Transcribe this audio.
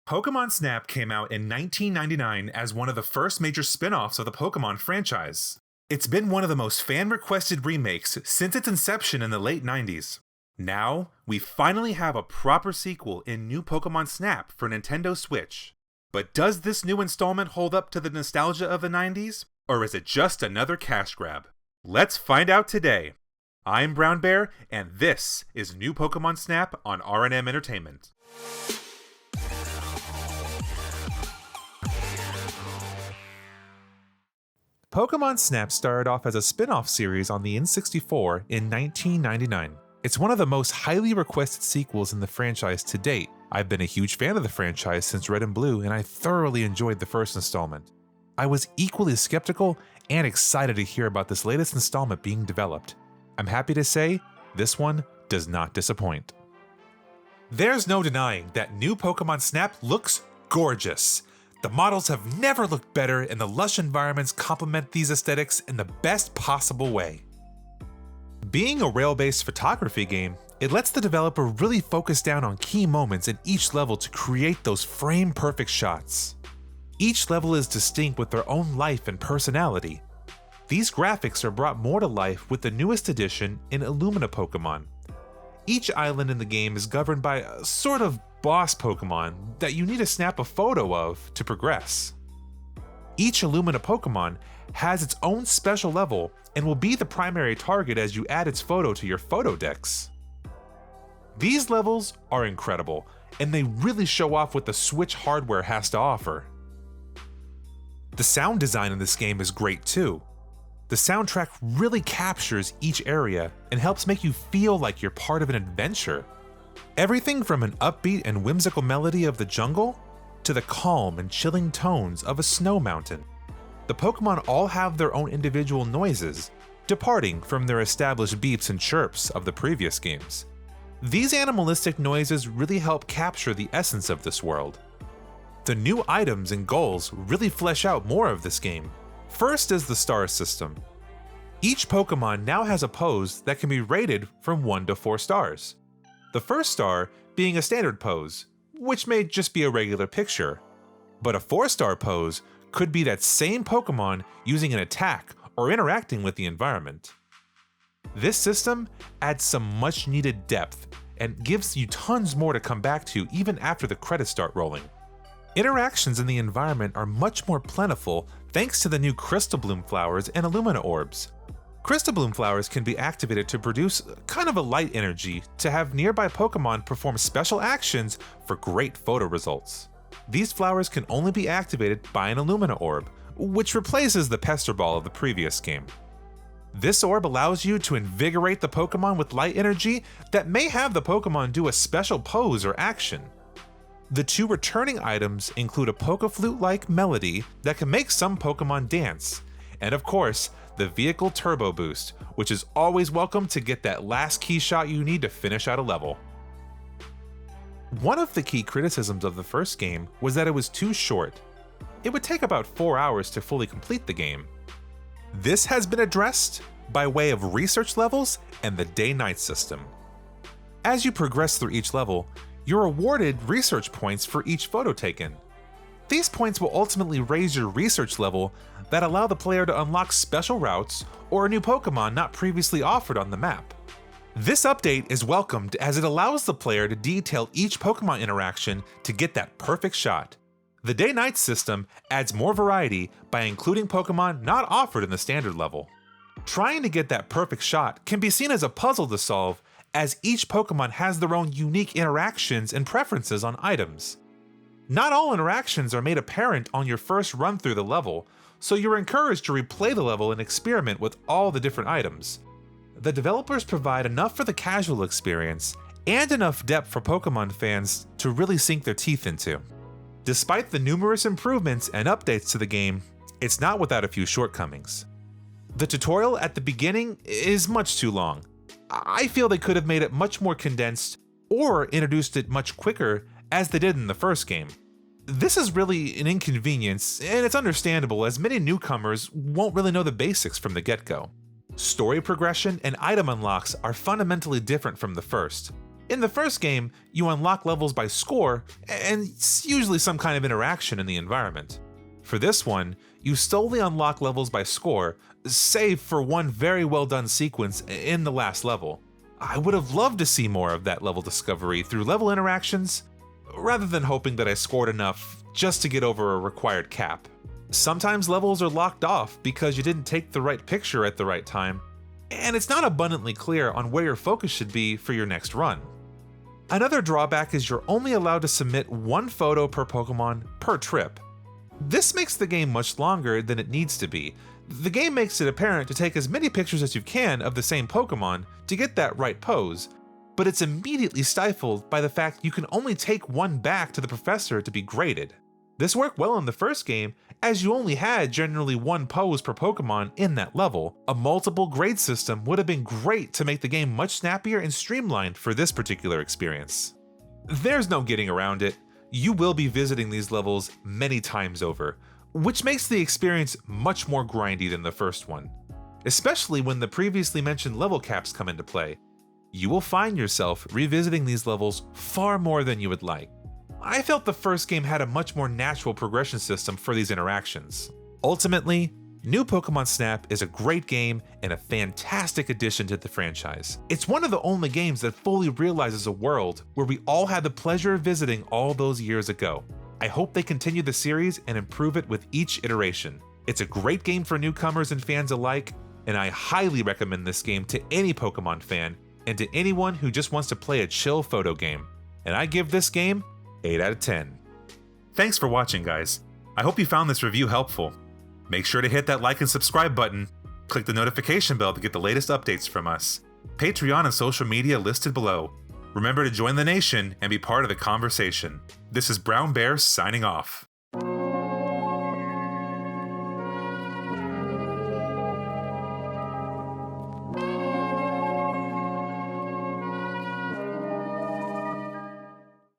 Pokemon Snap came out in 1999 as one of the first major spin-offs of the Pokemon franchise. It's been one of the most fan-requested remakes since its inception in the late 90s. Now, we finally have a proper sequel in New Pokemon Snap for Nintendo Switch. But does this new installment hold up to the nostalgia of the 90s, or is it just another cash grab? Let's find out today. I'm Brown Bear, and this is New Pokemon Snap on R&M Entertainment. Pokemon Snap started off as a spin-off series on the N64 in 1999. It's one of the most highly requested sequels in the franchise to date. I've been a huge fan of the franchise since Red and Blue, and I thoroughly enjoyed the first installment. I was equally skeptical and excited to hear about this latest installment being developed. I'm happy to say, this one does not disappoint. There's no denying that New Pokemon Snap looks gorgeous. The models have never looked better, and the lush environments complement these aesthetics in the best possible way. Being a rail-based photography game, it lets the developer really focus down on key moments in each level to create those frame-perfect shots. Each level is distinct with their own life and personality. These graphics are brought more to life with the newest addition in Illumina Pokemon. Each island in the game is governed by a sort of boss Pokemon that you need to snap a photo of to progress. Each Illumina Pokemon has its own special level and will be the primary target as you add its photo to your photo decks. These levels are incredible, and they really show off what the Switch hardware has to offer. The sound design in this game is great too. The soundtrack really captures each area and helps make you feel like you're part of an adventure. Everything from an upbeat and whimsical melody of the jungle to the calm and chilling tones of a snow mountain. The Pokemon all have their own individual noises, departing from their established beeps and chirps of the previous games. These animalistic noises really help capture the essence of this world. The new items and goals really flesh out more of this game. First is the star system. Each Pokemon now has a pose that can be rated from 1 to 4 stars. The first star being a standard pose, which may just be a regular picture. But a 4-star pose could be that same Pokemon using an attack or interacting with the environment. This system adds some much needed depth and gives you tons more to come back to even after the credits start rolling. Interactions in the environment are much more plentiful thanks to the new Crystal Bloom flowers and Illumina orbs. Crystal Bloom flowers can be activated to produce kind of a light energy to have nearby Pokemon perform special actions for great photo results. These flowers can only be activated by an Illumina orb, which replaces the Pester Ball of the previous game. This orb allows you to invigorate the Pokemon with light energy that may have the Pokemon do a special pose or action. The 2 returning items include a Pokeflute-like melody that can make some Pokemon dance, and of course, the Vehicle Turbo Boost, which is always welcome to get that last key shot you need to finish out a level. One of the key criticisms of the first game was that it was too short. It would take about 4 hours to fully complete the game. This has been addressed by way of research levels and the day-night system. As you progress through each level, you're awarded research points for each photo taken. These points will ultimately raise your research level that allow the player to unlock special routes or a new Pokemon not previously offered on the map. This update is welcomed as it allows the player to detail each Pokemon interaction to get that perfect shot. The day-night system adds more variety by including Pokemon not offered in the standard level. Trying to get that perfect shot can be seen as a puzzle to solve, as each Pokemon has their own unique interactions and preferences on items. Not all interactions are made apparent on your first run through the level, so you're encouraged to replay the level and experiment with all the different items. The developers provide enough for the casual experience and enough depth for Pokemon fans to really sink their teeth into. Despite the numerous improvements and updates to the game, it's not without a few shortcomings. The tutorial at the beginning is much too long. I feel they could have made it much more condensed or introduced it much quicker as they did in the first game. This is really an inconvenience, and it's understandable as many newcomers won't really know the basics from the get-go. Story progression and item unlocks are fundamentally different from the first. In the first game, you unlock levels by score, and it's usually some kind of interaction in the environment. For this one, you solely unlock levels by score, save for one very well done sequence in the last level. I would have loved to see more of that level discovery through level interactions, rather than hoping that I scored enough just to get over a required cap. Sometimes levels are locked off because you didn't take the right picture at the right time, and it's not abundantly clear on where your focus should be for your next run. Another drawback is you're only allowed to submit one photo per Pokemon per trip. This makes the game much longer than it needs to be. The game makes it apparent to take as many pictures as you can of the same Pokemon to get that right pose, but it's immediately stifled by the fact you can only take one back to the professor to be graded. This worked well in the first game, as you only had generally one pose per Pokemon in that level. A multiple grade system would have been great to make the game much snappier and streamlined for this particular experience. There's no getting around it. You will be visiting these levels many times over, which makes the experience much more grindy than the first one. Especially when the previously mentioned level caps come into play. You will find yourself revisiting these levels far more than you would like. I felt the first game had a much more natural progression system for these interactions. Ultimately, New Pokemon Snap is a great game and a fantastic addition to the franchise. It's one of the only games that fully realizes a world where we all had the pleasure of visiting all those years ago. I hope they continue the series and improve it with each iteration. It's a great game for newcomers and fans alike, and I highly recommend this game to any Pokemon fan and to anyone who just wants to play a chill photo game. And I give this game 8 out of 10. Thanks for watching, guys. I hope you found this review helpful. Make sure to hit that like and subscribe button. Click the notification bell to get the latest updates from us. Patreon and social media listed below. Remember to join the nation and be part of the conversation. This is Brown Bear signing off.